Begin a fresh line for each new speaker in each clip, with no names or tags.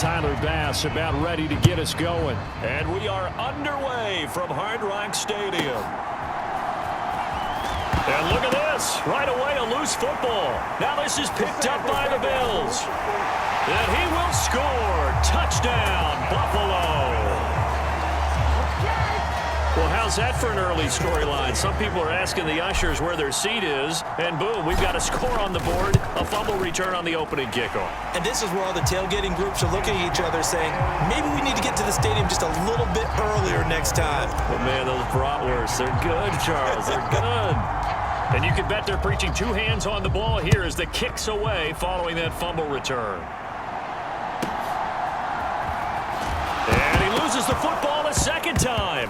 Tyler Bass about ready to get us going. And we are underway from Hard Rock Stadium. And look at this. Right away, a loose football. Now this is picked up by the Bills. And he will score. Touchdown, Buffalo. Well, how's that for an early storyline? Some people are asking the ushers where their seat is, and boom, we've got a score on the board, a fumble return on the opening kickoff.
And this is where all the tailgating groups are looking at each other saying, maybe we need to get to the stadium just a little bit earlier next time.
But man, those bratwursts, they're good, Charles, they're good. And you can bet they're preaching two hands on the ball here as the kick's away following that fumble return. And he loses the football a second time.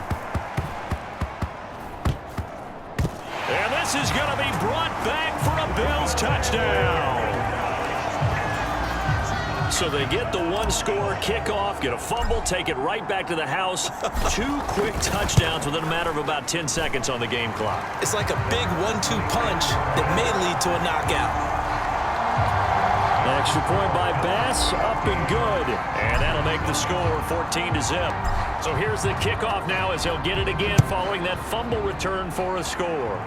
And this is going to be brought back for a Bills touchdown. So they get the one-score kickoff, get a fumble, take it right back to the house. Two quick touchdowns within a matter of about 10 seconds on the game clock.
It's like a big 1-2 punch that may lead to a knockout.
An extra point by Bass, up and good. And that'll make the score 14-0. So here's the kickoff now as he'll get it again following that fumble return for a score.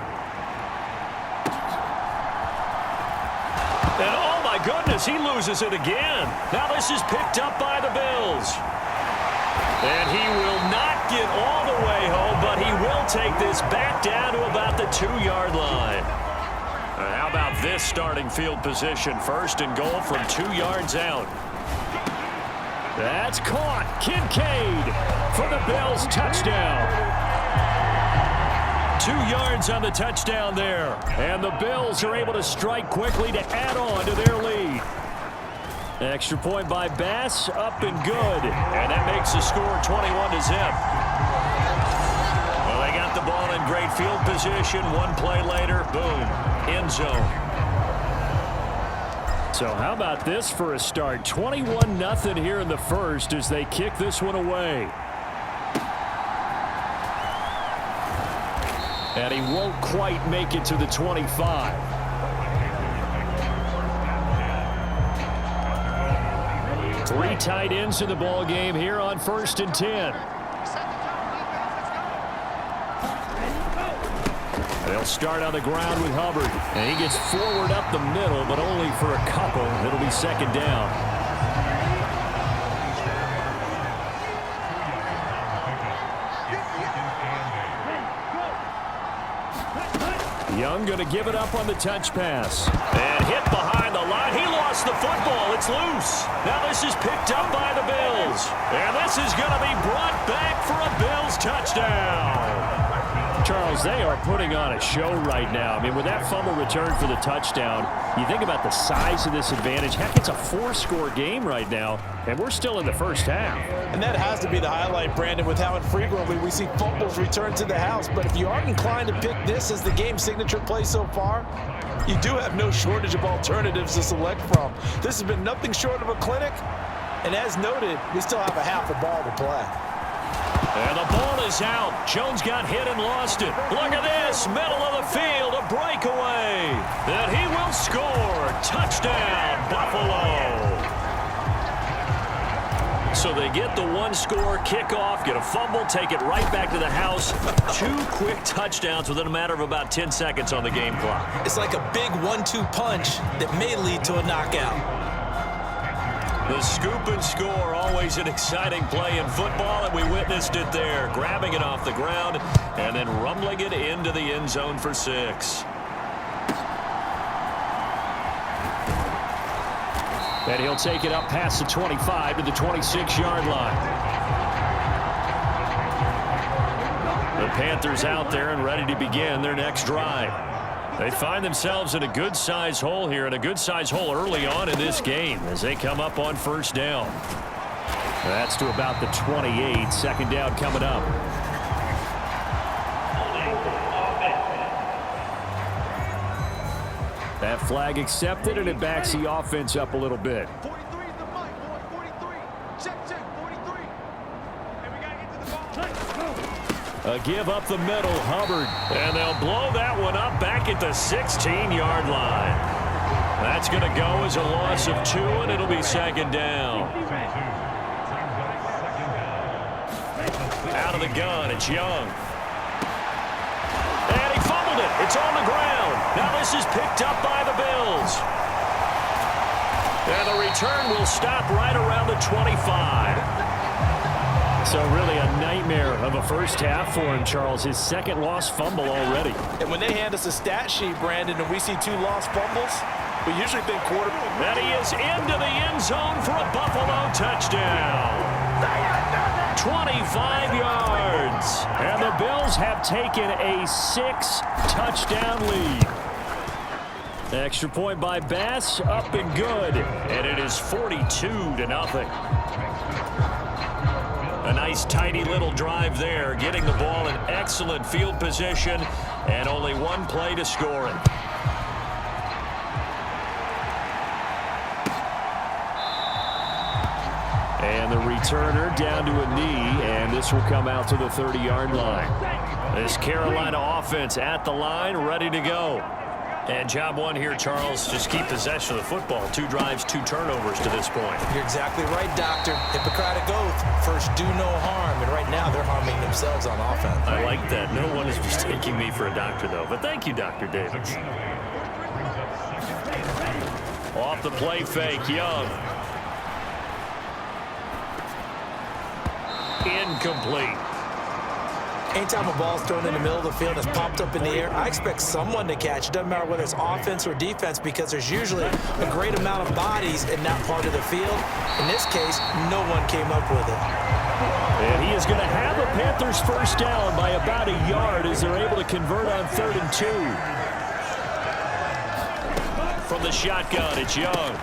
And oh my goodness, he loses it again. Now this is picked up by the Bills. And he will not get all the way home, but he will take this back down to about the 2-yard line. How about this starting field position? First and goal from 2 yards out. That's caught. Kincaid for the Bills touchdown. 2 yards on the touchdown there. And the Bills are able to strike quickly to add on to their lead. Extra point by Bass, up and good. And that makes the score 21-0. Well, they got the ball in great field position. One play later, boom, end zone. So how about this for a start? 21-0 here in the first as they kick this one away. And he won't quite make it to the 25. Three tight ends in the ball game here on 1st and 10. They'll start on the ground with Hubbard. And he gets forward up the middle, but only for a couple. It'll be second down. Young going to give it up on the touch pass. And hit behind the line. He lost the football. It's loose. Now this is picked up by the Bills. And this is going to be brought back for a Bills touchdown. Charles, they are putting on a show right now. I mean, with that fumble return for the touchdown, you think about the size of this advantage. Heck, it's a 4-score game right now, and we're still in the first half.
And that has to be the highlight, Brandon, with how infrequently we see fumbles return to the house. But if you aren't inclined to pick this as the game signature play so far, you do have no shortage of alternatives to select from. This has been nothing short of a clinic. And as noted, we still have a half a ball to play.
And the ball is out. Jones got hit and lost it. Look at this. Middle of the field. A breakaway. And he will score. Touchdown, Buffalo. So they get the one-score kickoff, get a fumble, take it right back to the house. Two quick touchdowns within a matter of about 10 seconds on the game clock.
It's like a big 1-2 punch that may lead to a knockout.
The scoop and score, always an exciting play in football, and we witnessed it there. Grabbing it off the ground and then rumbling it into the end zone for 6. And he'll take it up past the 25 to the 26-yard line. The Panthers out there and ready to begin their next drive. They find themselves in a good-sized hole here, and a good-sized hole early on in this game as they come up on first down. That's to about the 28. Second down coming up. That flag accepted, and it backs the offense up a little bit.
43 is the mic, boy. 43. Check, 43. Hey, we got to get to the ball.
A give up the middle, Hubbard. And they'll blow that one up back at the 16-yard line. That's going to go as a loss of 2, and it'll be second down. Out of the gun, it's Young. And he fumbled it. It's on the ground. Now this is picked up by the Bills. And the return will stop right around the 25. So really a nightmare of a first half for him, Charles. His second lost fumble already.
And when they hand us a stat sheet, Brandon, and we see 2 lost fumbles, we usually think quarterback.
And he is into the end zone for a Buffalo touchdown. 25 yards. And the Bills have taken a 6-touchdown lead. Extra point by Bass, up and good. And it is 42-0. A nice, tidy little drive there, getting the ball in excellent field position, and only one play to score it. And the returner down to a knee, and this will come out to the 30-yard line. This Carolina offense at the line, ready to go. And job one here, Charles, just keep possession of the football. 2 drives, 2 turnovers to this point.
You're exactly right, Doctor. Hippocratic oath. First, do no harm. And right now, they're harming themselves on offense.
I like that. No one is mistaking me for a doctor, though. But thank you, Dr. Davis. Off the play fake, Young. Incomplete.
Anytime a ball's thrown in the middle of the field and it's popped up in the air, I expect someone to catch. It doesn't matter whether it's offense or defense, because there's usually a great amount of bodies in that part of the field. In this case, no one came up with it.
And he is going to have the Panthers first down by about a yard as they're able to convert on 3rd and 2. From the shotgun, it's Young.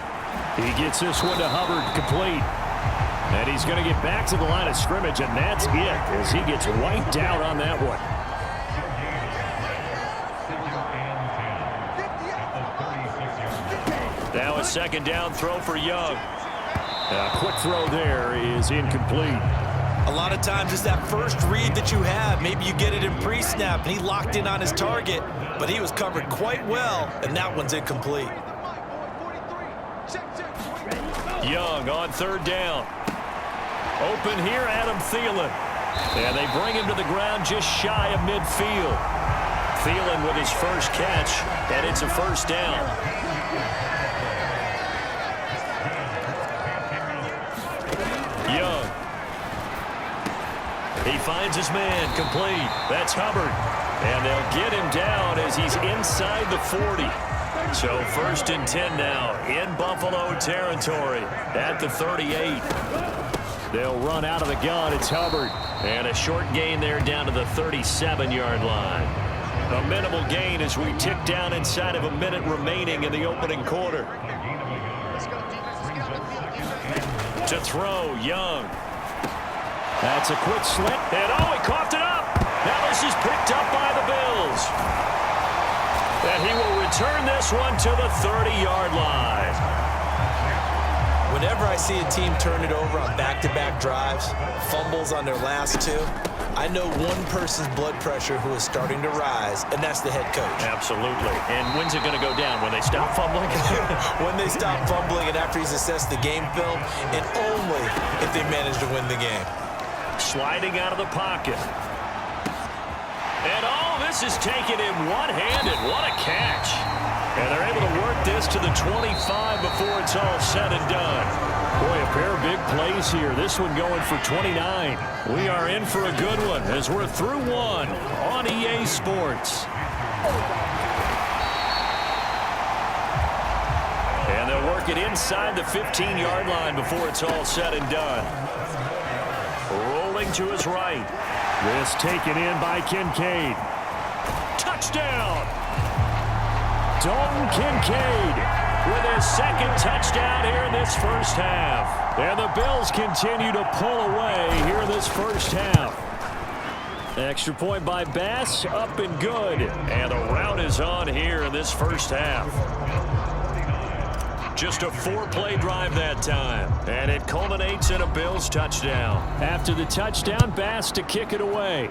He gets this one to Hubbard, complete. And he's going to get back to the line of scrimmage, and that's it as he gets wiped out on that one. Now a 2nd down throw for Young. A quick throw there is incomplete.
A lot of times it's that first read that you have. Maybe you get it in pre-snap, and he locked in on his target, but he was covered quite well, and that one's incomplete.
Young on 3rd down. Open here, Adam Thielen. And they bring him to the ground just shy of midfield. Thielen with his first catch, and it's a first down. Young. He finds his man, complete. That's Hubbard. And they'll get him down as he's inside the 40. So 1st and 10 now in Buffalo territory at the 38. They'll run out of the gun. It's Hubbard. And a short gain there down to the 37-yard line. A minimal gain as we tick down inside of a minute remaining in the opening quarter. To throw, Young. That's a quick slant. And oh, he coughed it up. Now this is picked up by the Bills. And he will return this one to the 30-yard line.
Whenever I see a team turn it over on back-to-back drives, fumbles on their last 2, I know one person's blood pressure who is starting to rise, and that's the head coach.
Absolutely. And when's it going to go down? When they stop fumbling?
When they stop fumbling and after he's assessed the game film, and only if they manage to win the game.
Sliding out of the pocket. And oh, this is taken in one-handed. What a catch. And they're able to work this to the 25 before it's all said and done. Boy, a pair of big plays here. This one going for 29. We are in for a good one as we're through one on EA Sports. And they'll work it inside the 15-yard line before it's all said and done. Rolling to his right. This taken in by Kincaid. Touchdown! Dalton Kincaid with his 2nd touchdown here in this first half. And the Bills continue to pull away here in this first half. Extra point by Bass, up and good. And the route is on here in this first half. Just a 4-play drive that time. And it culminates in a Bills touchdown. After the touchdown, Bass to kick it away.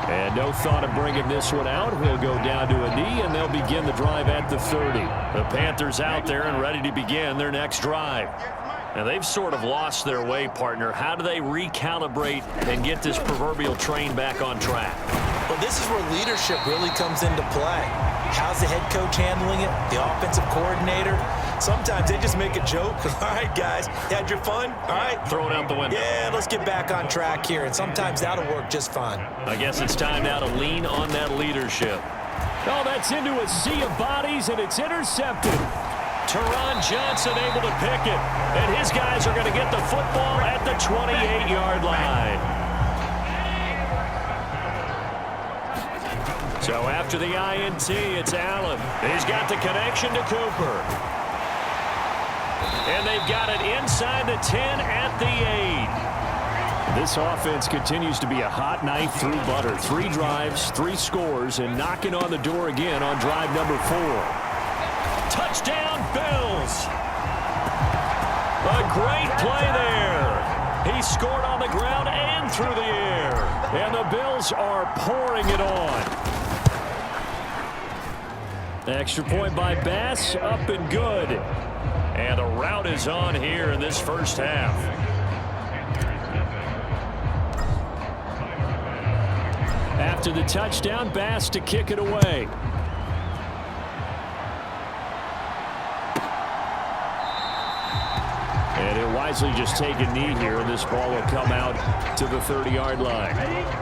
And no thought of bringing this one out. He'll go down to a knee, and they'll begin the drive at the 30. The Panthers out there and ready to begin their next drive. And they've sort of lost their way, partner. How do they recalibrate and get this proverbial train back on track?
Well, this is where leadership really comes into play. How's the head coach handling it? The offensive coordinator? Sometimes they just make a joke. All right, guys, had your fun? All right.
Throw it out the window.
Yeah, let's get back on track here. And sometimes that'll work just fine.
I guess it's time now to lean on that leadership.
Oh, that's into a sea of bodies, and it's intercepted.
Teron Johnson able to pick it. And his guys are going to get the football at the 28-yard line. So after the INT, it's Allen. He's got the connection to Cooper. And they've got it inside the 10 at the 8.
This offense continues to be a hot knife through butter. 3 drives, 3 scores, and knocking on the door again on drive number 4.
Touchdown, Bills. A great play there. He scored on the ground and through the air.
And the Bills are pouring it on. Extra point by Bass, up and good.
And a rout is on here in this first half.
After the touchdown, Bass to kick it away. And he'll wisely just take a knee here, and this ball will come out to the 30-yard line.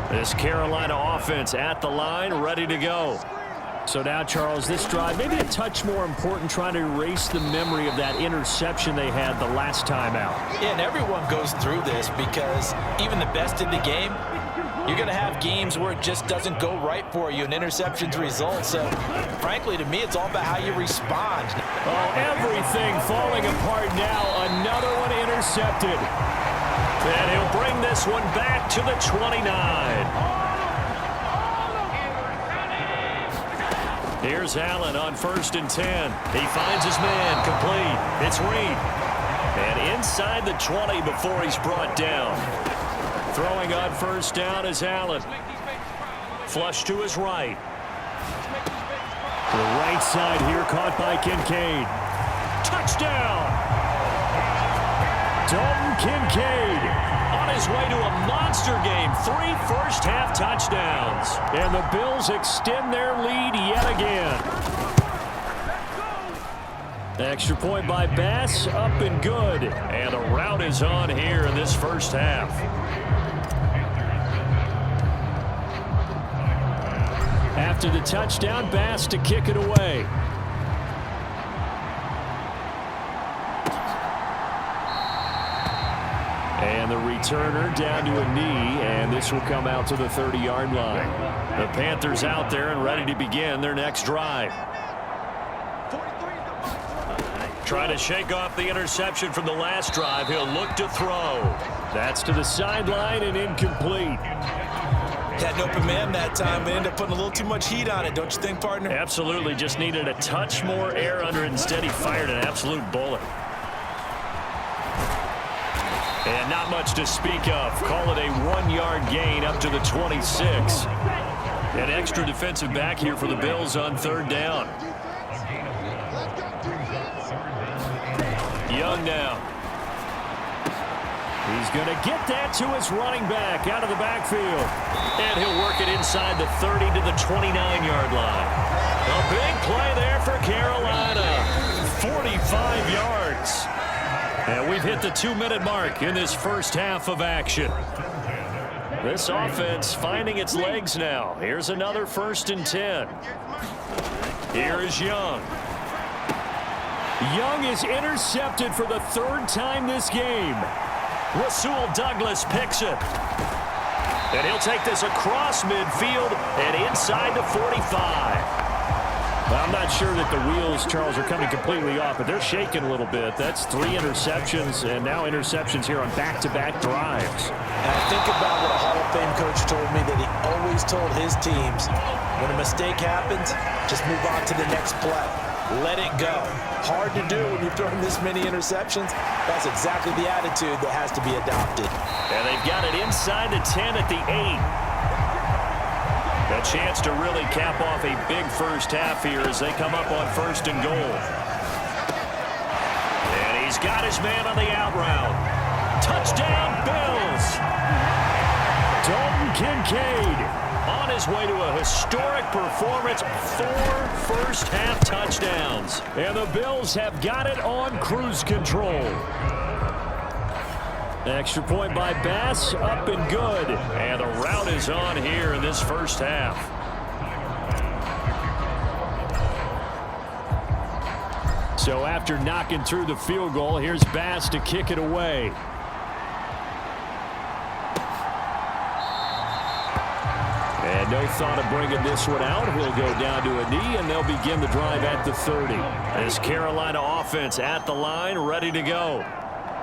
This Carolina offense at the line, ready to go.
So now, Charles, this drive, maybe a touch more important, trying to erase the memory of that interception they had the last time out.
Yeah, and everyone goes through this because even the best in the game, you're going to have games where it just doesn't go right for you, and interceptions result. So, frankly, to me, it's all about how you respond.
Oh, everything falling apart now. Another one intercepted.
And he'll bring this one back to the 29. Here's Allen on 1st and 10. He finds his man, complete. It's Reed. And inside the 20 before he's brought down. Throwing on 1st down is Allen. Flush to his right.
The right side here caught by Kincaid.
Touchdown!
Dalton Kincaid
on his way to a monster game. 3 first-half touchdowns.
And the Bills extend their lead yet again. Extra point by Bass, up and good.
And a rout is on here in this first half.
After the touchdown, Bass to kick it away. And the returner down to a knee, and this will come out to the 30-yard line.
The Panthers out there and ready to begin their next drive. Trying to shake off the interception from the last drive. He'll look to throw.
That's to the sideline and incomplete.
Had an open man that time, but ended up putting a little too much heat on it, don't you think, partner?
Absolutely. Just needed a touch more air under it. Instead, he fired an absolute bullet. And not much to speak of. Call it a 1-yard gain up to the 26. An extra defensive back here for the Bills on 3rd down. Young now.
He's going to get that to his running back out of the backfield.
And he'll work it inside the 30 to the 29-yard line. A big play there for Carolina. 45 yards. And we've hit the 2-minute mark in this first half of action. This offense finding its legs now. Here's another 1st and 10. Here is Young.
Young is intercepted for the 3rd time this game.
Rasul Douglas picks it. And he'll take this across midfield and inside the 45.
Well, I'm not sure that the wheels, Charles, are coming completely off, but they're shaking a little bit. That's 3 interceptions, and now interceptions here on back-to-back drives.
And I think about what a Hall of Fame coach told me, that he always told his teams, when a mistake happens, just move on to the next play. Let it go. Hard to do when you're throwing this many interceptions. That's exactly the attitude that has to be adopted.
And they've got it inside the 10 at the 8. A chance to really cap off a big first half here as they come up on 1st and goal. And he's got his man on the out route. Touchdown, Bills.
Dalton Kincaid
On his way to a historic performance, 4 first-half touchdowns.
And the Bills have got it on cruise control. Extra point by Bass, up and good.
And the route is on here in this first half.
So after knocking through the field goal, here's Bass to kick it away. And no thought of bringing this one out. He'll go down to a knee, and they'll begin the drive at the 30.
This Carolina offense at the line, ready to go.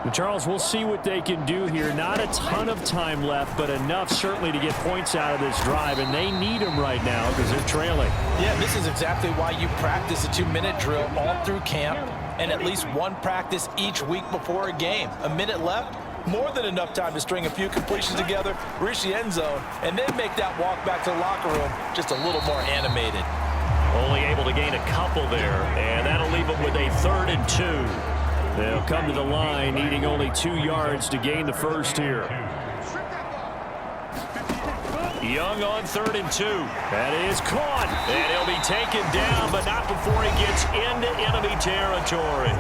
And Charles, we'll see what they can do here. Not a ton of time left, but enough certainly to get points out of this drive, and they need them right now because they're trailing.
Yeah, this is exactly why you practice a 2-minute drill all through camp and at least one practice each week before a game. A minute left, more than enough time to string a few completions together, reach the end zone, and then make that walk back to the locker room just a little more animated.
Only able to gain a couple there, and that'll leave them with a 3rd and 2.
They'll come to the line, needing only 2 yards to gain the first here.
Young on 3rd and 2.
That is caught.
And he'll be taken down, but not before he gets into enemy territory.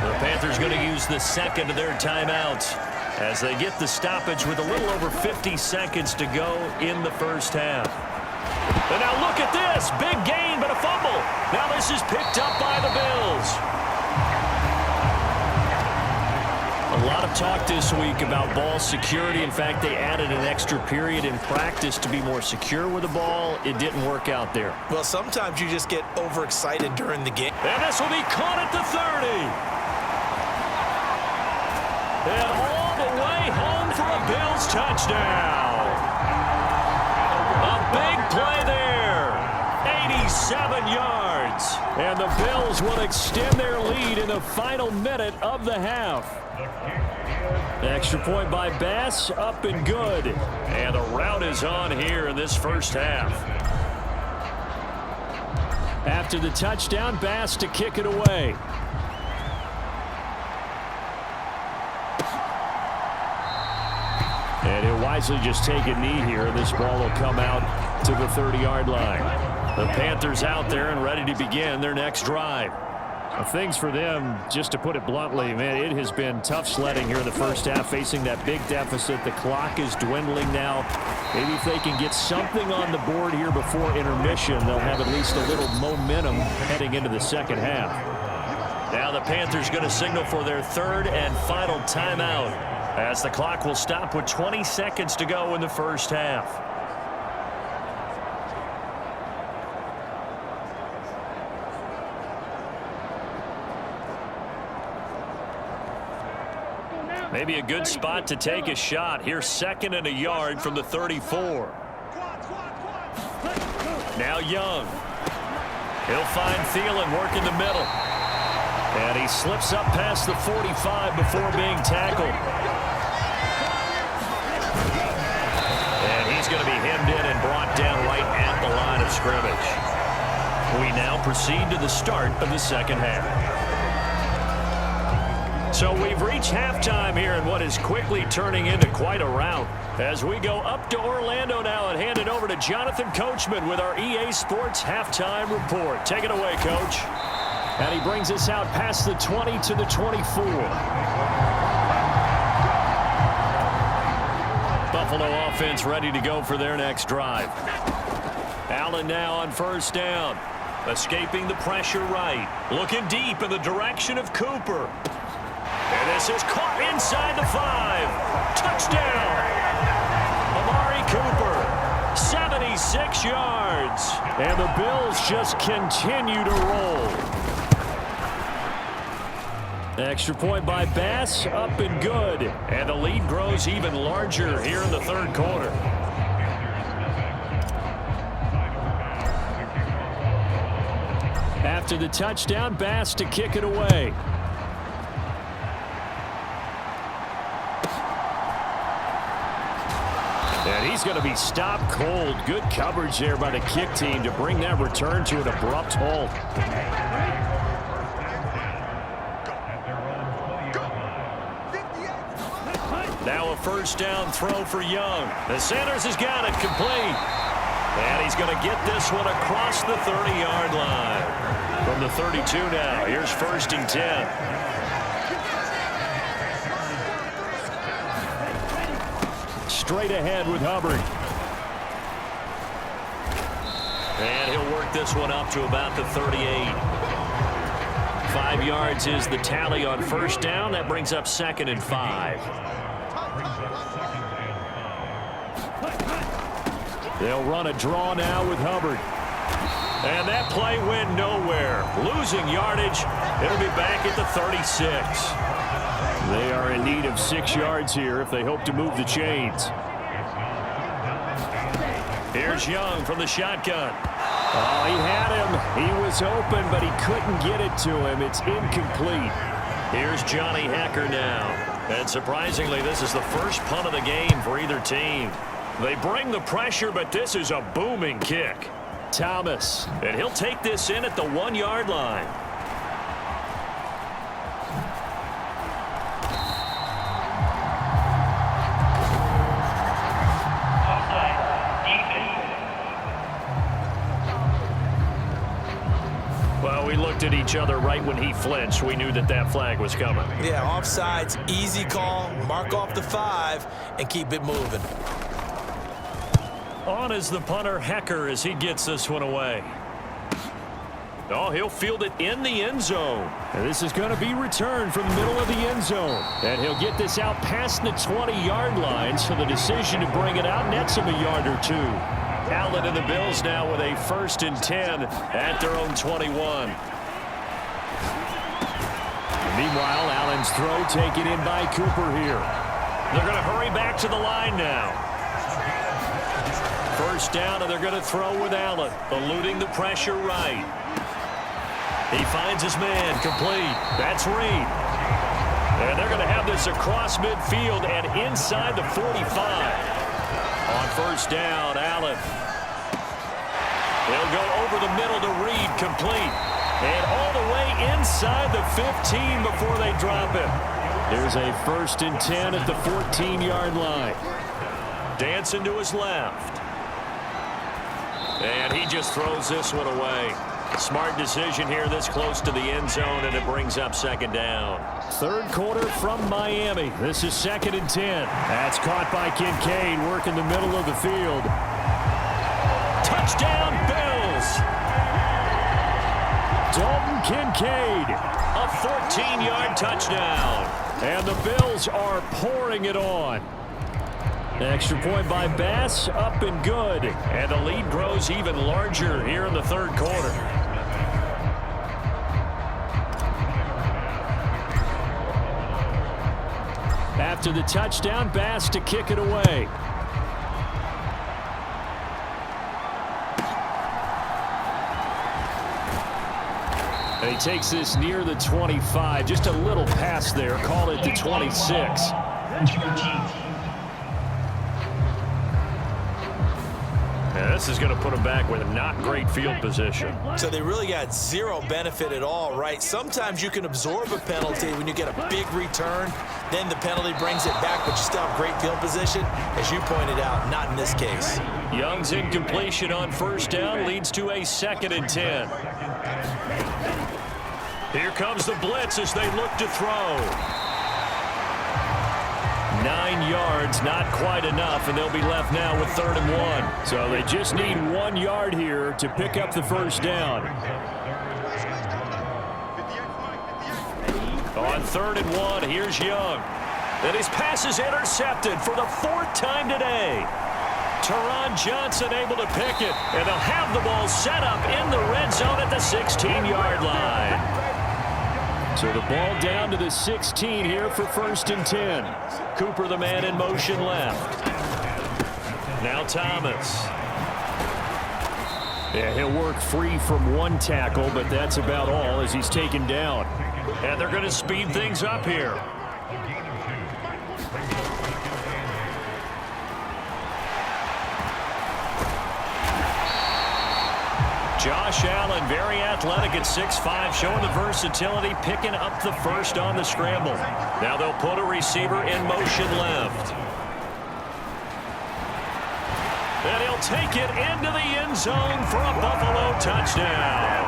The Panthers going to use the second of their timeouts as they get the stoppage with a little over 50 seconds to go in the first half. And now look at this. Big gain, but a fumble. Now this is picked up by the Bills.
A lot of talk this week about ball security. In fact, they added an extra period in practice to be more secure with the ball. It didn't work out there.
Well, sometimes you just get overexcited during the game.
And this will be caught at the 30. And all the way home for a Bills touchdown. A big play there. 87 yards.
And the Bills will extend their lead in the final minute of the half. Extra point by Bass, up and good.
And the route is on here in this first half.
After the touchdown, Bass to kick it away. And he'll wisely just take a knee here. This ball will come out to the 30-yard line.
The Panthers out there and ready to begin their next drive.
Things for them, just to put it bluntly, man, it has been tough sledding here in the first half, facing that big deficit. The clock is dwindling now. Maybe if they can get something on the board here before intermission, they'll have at least a little momentum heading into the second half.
Now the Panthers going to signal for their 3rd and final timeout as the clock will stop with 20 seconds to go in the first half. Maybe a good spot to take a shot. Here's 2nd and a yard from the 34. Now Young. He'll find Thielen working the middle. And he slips up past the 45 before being tackled. And he's going to be hemmed in and brought down right at the line of scrimmage. We now proceed to the start of the second half. So we've reached halftime here in what is quickly turning into quite a rout. As we go up to Orlando now and hand it over to Jonathan Coachman with our EA Sports Halftime Report. Take it away, Coach.
And he brings us out past the 20 to the 24.
Buffalo offense ready to go for their next drive. Allen now on 1st down. Escaping the pressure right. Looking deep in the direction of Cooper. And this is caught inside the 5. Touchdown. Amari Cooper, 76 yards.
And the Bills just continue to roll. Extra point by Bass, up and good.
And the lead grows even larger here in the 3rd quarter.
After the touchdown, Bass to kick it away. And he's going to be stopped cold. Good coverage there by the kick team to bring that return to an abrupt halt.
first down throw for Young. The Sanders has got it complete. And he's going to get this one across the 30-yard line. From the 32 now, here's 1st and 10.
Straight ahead with Hubbard.
And he'll work this one up to about the 38. 5 yards is the tally on first down. That brings up 2nd and 5.
They'll run a draw now with Hubbard.
And that play went nowhere. Losing yardage. It'll be back at the 36.
They are in need of 6 yards here if they hope to move the chains.
Here's Young from the shotgun.
Oh, he had him. He was open, but he couldn't get it to him. It's incomplete.
Here's Johnny Hecker now. And surprisingly, this is the first punt of the game for either team. They bring the pressure, but this is a booming kick.
Thomas.
And he'll take this in at the 1-yard line. Well, we looked at each other right when he flinched. We knew that that flag was coming.
Yeah, offsides, easy call. Mark off the 5 and keep it moving.
On is the punter, Hecker, as he gets this one away. Oh, he'll field it in the end zone.
And this is going to be returned from the middle of the end zone. And he'll get this out past the 20-yard line, so the decision to bring it out nets him a yard or two.
Allen and the Bills now with a 1st and 10 at their own 21.
Meanwhile, Allen's throw taken in by Cooper here.
They're going to hurry back to the line now. First down, and they're going to throw with Allen, eluding the pressure right. He finds his man, complete. That's Reed. And they're going to have this across midfield and inside the 45. On first down, Allen. He'll go over the middle to Reed, complete. And all the way inside the 15 before they drop it.
There's a 1st and 10 at the 14-yard line.
Dancing to his left. And he just throws this one away. Smart decision here this close to the end zone, and it brings up 2nd down.
3rd quarter from Miami. This is 2nd and 10. That's caught by Kincaid, working the middle of the field.
Touchdown, Bills!
Dalton Kincaid.
A 14-yard touchdown.
And the Bills are pouring it on. Extra point by Bass, up and good.
And the lead grows even larger here in the 3rd quarter.
After the touchdown, Bass to kick it away. And he takes this near the 25. Just a little pass there. Call it the 26.
And this is going to put him back with not great field position.
So they really got zero benefit at all, right? Sometimes you can absorb a penalty when you get a big return. Then the penalty brings it back, but you still have great field position. As you pointed out, not in this case.
Young's incompletion on first down leads to a 2nd and 10. Here comes the blitz as they look to throw. 9 yards, not quite enough, and they'll be left now with 3rd and 1.
So they just need 1 yard here to pick up the first down.
On 3rd and 1, here's Young. And his pass is intercepted for the 4th time today. Teron Johnson able to pick it, and they'll have the ball set up in the red zone at the 16-yard line.
So the ball down to the 16 here for 1st and 10.
Cooper, the man in motion left. Now Thomas.
Yeah, he'll work free from one tackle, but that's about all as he's taken down.
And they're going to speed things up here. Josh Allen, very athletic at 6'5", showing the versatility, picking up the first on the scramble. Now they'll put a receiver in motion left. And he'll take it into the end zone for a Buffalo touchdown.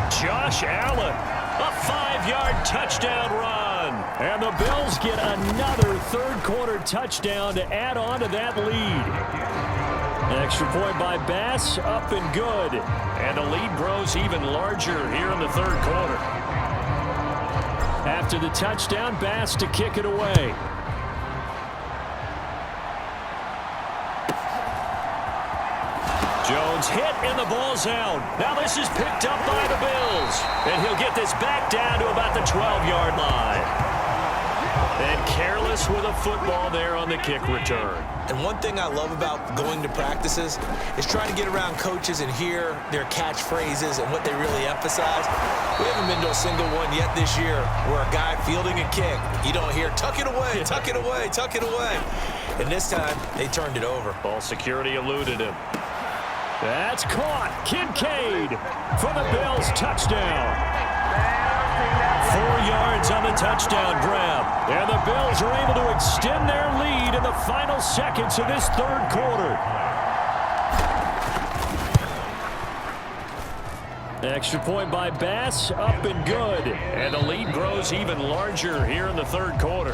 Josh Allen, a 5-yard touchdown run. And the Bills get another third-quarter touchdown to add on to that lead. An extra point by Bass, up and good. And the lead grows even larger here in the third quarter. After the touchdown, Bass to kick it away. Jones hit and the ball's out. Now this is picked up by the Bills. And he'll get this back down to about the 12-yard line. And careless with a football there on the kick return.
And one thing I love about going to practices is trying to get around coaches and hear their catchphrases and what they really emphasize. We haven't been to a single one yet this year where a guy fielding a kick, you don't hear, tuck it away, tuck it away, tuck it away. And this time, they turned it over.
Ball security eluded him.
That's caught. Kincaid for the Bills touchdown. 4 yards on the touchdown grab. And the Bills are able to extend their lead in the final seconds of this third quarter. Extra point by Bass, up and good. And the lead grows even larger here in the third quarter.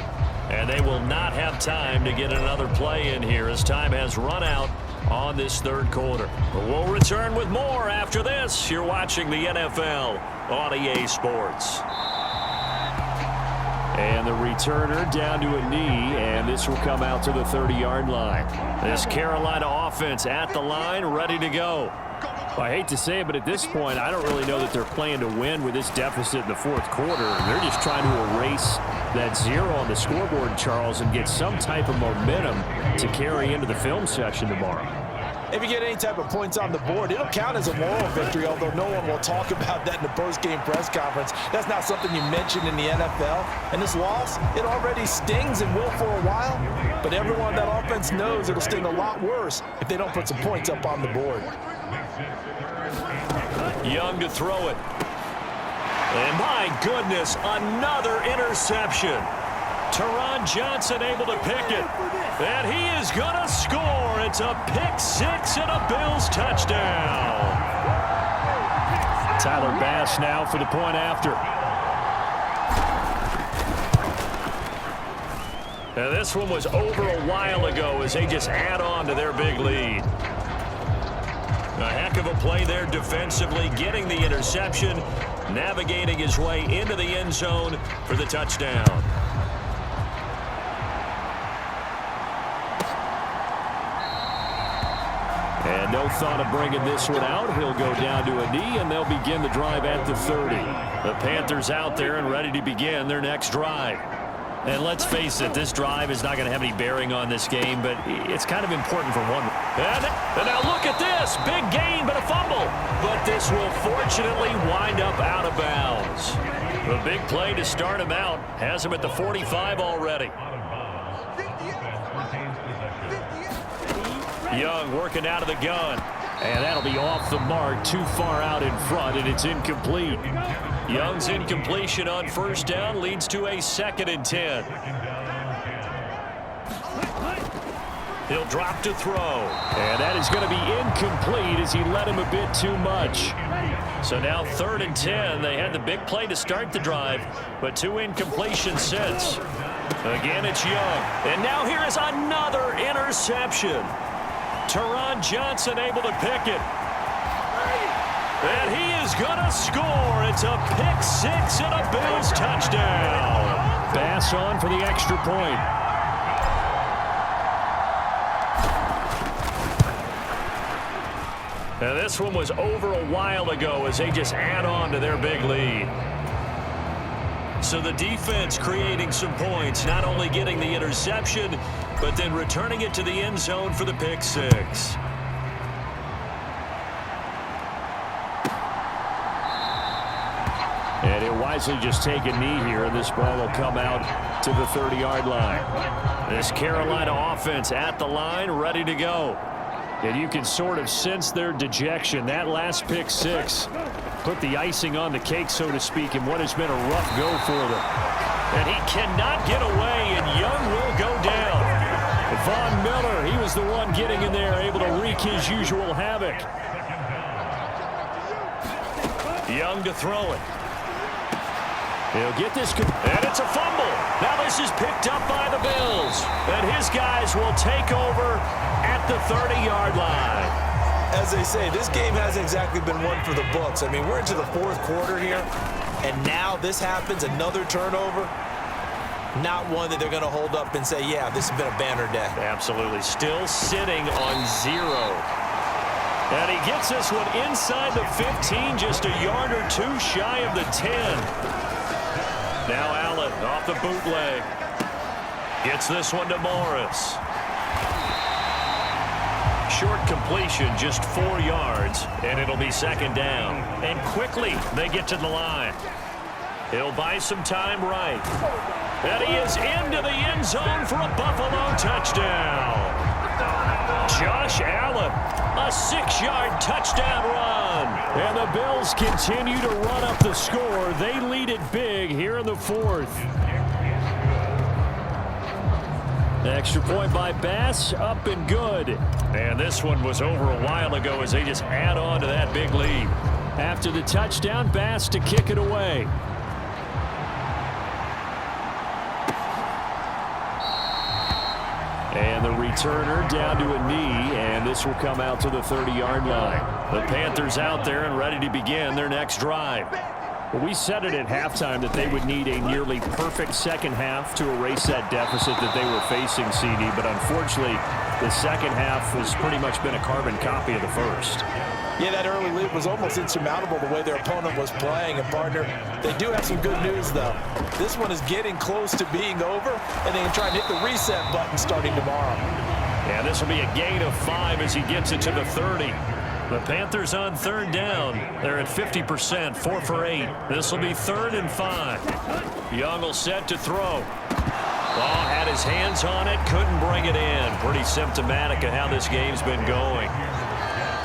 And they will not have time to get another play in here as time has run out on this third quarter. But we'll return with more after this. You're watching the NFL on EA Sports. And the returner down to a knee, and this will come out to the 30-yard line. This Carolina offense at the line, ready to go. I hate to say it, but at this point, I don't really know that they're playing to win with this deficit in the fourth quarter. They're just trying to erase that 0 on the scoreboard, Charles, and get some type of momentum to carry into the film session tomorrow.
If you get any type of points on the board, it'll count as a moral victory, although no one will talk about that in the post-game press conference. That's not something you mention in the NFL. And this loss, it already stings and will for a while, but everyone on that offense knows it'll sting a lot worse if they don't put some points up on the board.
Young to throw it. And my goodness, another interception. Teron Johnson able to pick it. And he is going to score. It's a pick six and a Bills touchdown.
Tyler Bass now for the point after.
Now this one was over a while ago as they just add on to their big lead. A heck of a play there defensively, getting the interception, navigating his way into the end zone for the touchdown.
And no thought of bringing this one out. He'll go down to a knee, and they'll begin the drive at the 30.
The Panthers out there and ready to begin their next drive.
And let's face it, this drive is not going to have any bearing on this game, but it's kind of important for one.
And now look at this. Big gain, but a fumble. But this will fortunately wind up out of bounds. The big play to start him out has him at the 45 already. Young working out of the gun.
And that'll be off the mark, too far out in front, and it's incomplete.
Young's incompletion on first down leads to a 2nd and 10. He'll drop to throw.
And that is going to be incomplete as he led him a bit too much.
So now 3rd and 10. They had the big play to start the drive, but 2 incompletions since. Again, it's Young. And now here is another interception. Teron Johnson able to pick it. And he is going to score. It's a pick six and a Bills touchdown.
Bass on for the extra point.
Now this one was over a while ago as they just add on to their big lead. So the defense creating some points, not only getting the interception, but then returning it to the end zone for the pick six.
And he'll wisely just take a knee here, and this ball will come out to the 30-yard line.
This Carolina offense at the line, ready to go.
And you can sort of sense their dejection. That last pick six put the icing on the cake, so to speak, in what has been a rough go for them. And he cannot get away, and Young will go down. Von Miller, he was the one getting in there, able to wreak his usual havoc. Young to throw it. He'll get this, and it's a fumble. Now this is picked up by the Bills, and his guys will take over at the 30-yard line.
As they say, this game hasn't exactly been one for the books. I mean, we're into the fourth quarter here, and now this happens, another turnover. Not one that they're going to hold up and say, yeah, this has been a banner day. Absolutely. Still sitting on 0.
And he gets this one inside the 15, just a yard or two shy of the 10. Now Allen off the bootleg. Gets this one to Morris. Short completion, just 4 yards, and it'll be second down. And quickly they get to the line. He'll buy some time right. And he is into the end zone for a Buffalo touchdown. Josh Allen, a 6-yard touchdown run. And the Bills continue to run up the score. They lead it big here in the fourth. Extra point by Bass, up and good. And this one was over a while ago as they just add on to that big lead. After the touchdown, Bass to kick it away. And the returner down to a knee, and this will come out to the 30-yard line. The Panthers out there and ready to begin their next drive. Well, we said it at halftime that they would need a nearly perfect second half to erase that deficit that they were facing, CD, but unfortunately, the second half has pretty much been a carbon copy of the first.
Yeah, that early lead was almost insurmountable the way their opponent was playing. And, partner, they do have some good news, though. This one is getting close to being over, and they can try and hit the reset button starting tomorrow.
Yeah, this will be a gain of 5 as he gets it to the 30. The Panthers on third down. They're at 50%, 4 for 8. This will be 3rd and 5. Young will set to throw. Oh, had his hands on it, couldn't bring it in. Pretty symptomatic of how this game's been going.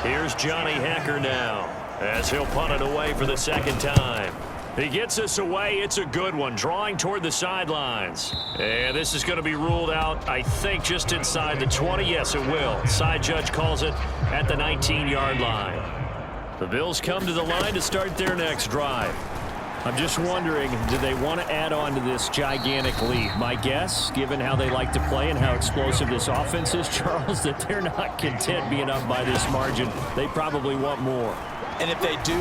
Here's Johnny Hecker now as he'll punt it away for the second time. He gets this away. It's a good one, drawing toward the sidelines. And this is going to be ruled out, I think, just inside the 20. Yes, it will. Side judge calls it at the 19-yard line. The Bills come to the line to start their next drive. I'm just wondering, do they want to add on to this gigantic lead? My guess, given how they like to play and how explosive this offense is, Charles, that they're not content being up by this margin. They probably want more.
And if they do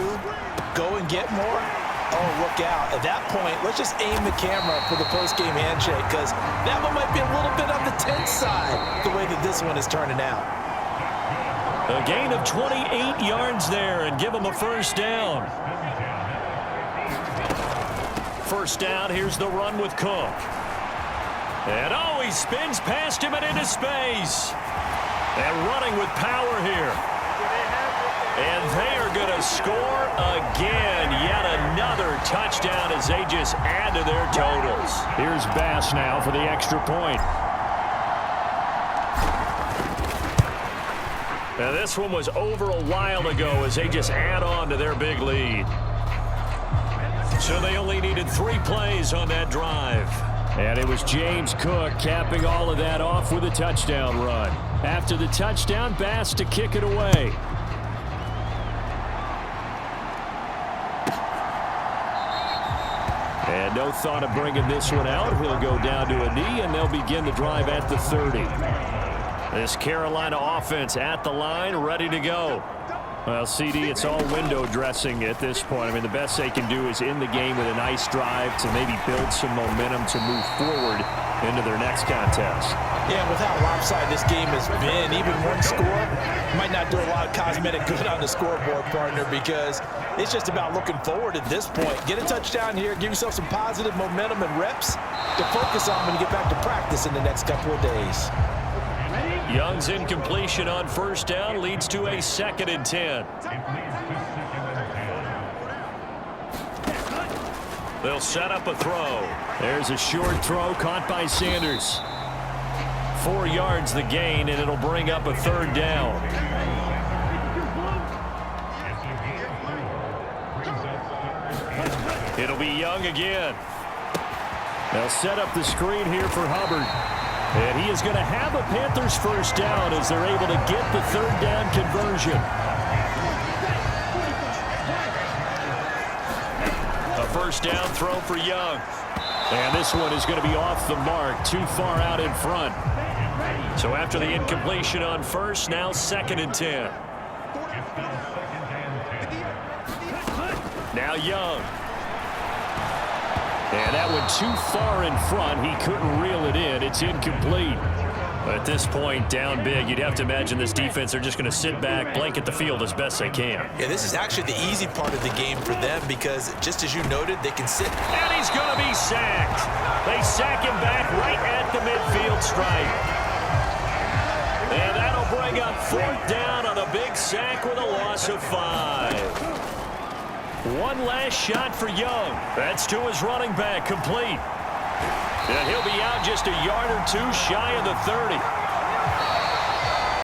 go and get more, oh, look out. At that point, let's just aim the camera for the post-game handshake, because that one might be a little bit on the tense side, the way that this one is turning out.
A gain of 28 yards there and give them a first down. First down, here's the run with Cook. And oh, he spins past him and into space. And running with power here. And they are going to score again. Yet another touchdown as they just add to their totals. Here's Bass now for the extra point. Now this one was over a while ago as they just add on to their big lead. So they only needed 3 plays on that drive. And it was James Cook capping all of that off with a touchdown run. After the touchdown, Bass to kick it away. And no thought of bringing this one out. He'll go down to a knee, and they'll begin the drive at the 30. This Carolina offense at the line, ready to go. Well, CD, it's all window dressing at this point. I mean, the best they can do is end the game with a nice drive to maybe build some momentum to move forward into their next contest.
Yeah, with how lopsided this game has been, even one score might not do a lot of cosmetic good on the scoreboard, partner, because it's just about looking forward at this point. Get a touchdown here, give yourself some positive momentum and reps to focus on when you get back to practice in the next couple of days.
Young's incompletion on first down leads to a 2nd and 10. They'll set up a throw. There's a short throw caught by Sanders.
4 yards the gain, and it'll bring up a 3rd down. It'll be Young again. They'll set up the screen here for Hubbard. And he is going to have a Panthers 1st down as they're able to get the 3rd down conversion. A 1st down throw for Young. And this one is going to be off the mark, too far out in front. So after the incompletion on 1st, now 2nd and 10. Now Young. And that one too far in front. He couldn't reel it in. It's incomplete. At this point, down big, you'd have to imagine this defense are just going to sit back, blanket the field as best they can.
Yeah, this is actually the easy part of the game for them because, just as you noted, they can sit.
And he's going to be sacked. They sack him back right at the midfield stripe. And that'll bring up 4th down on a big sack with a loss of 5. One last shot for Young. That's to his running back, complete. And he'll be out just a yard or two shy of the 30.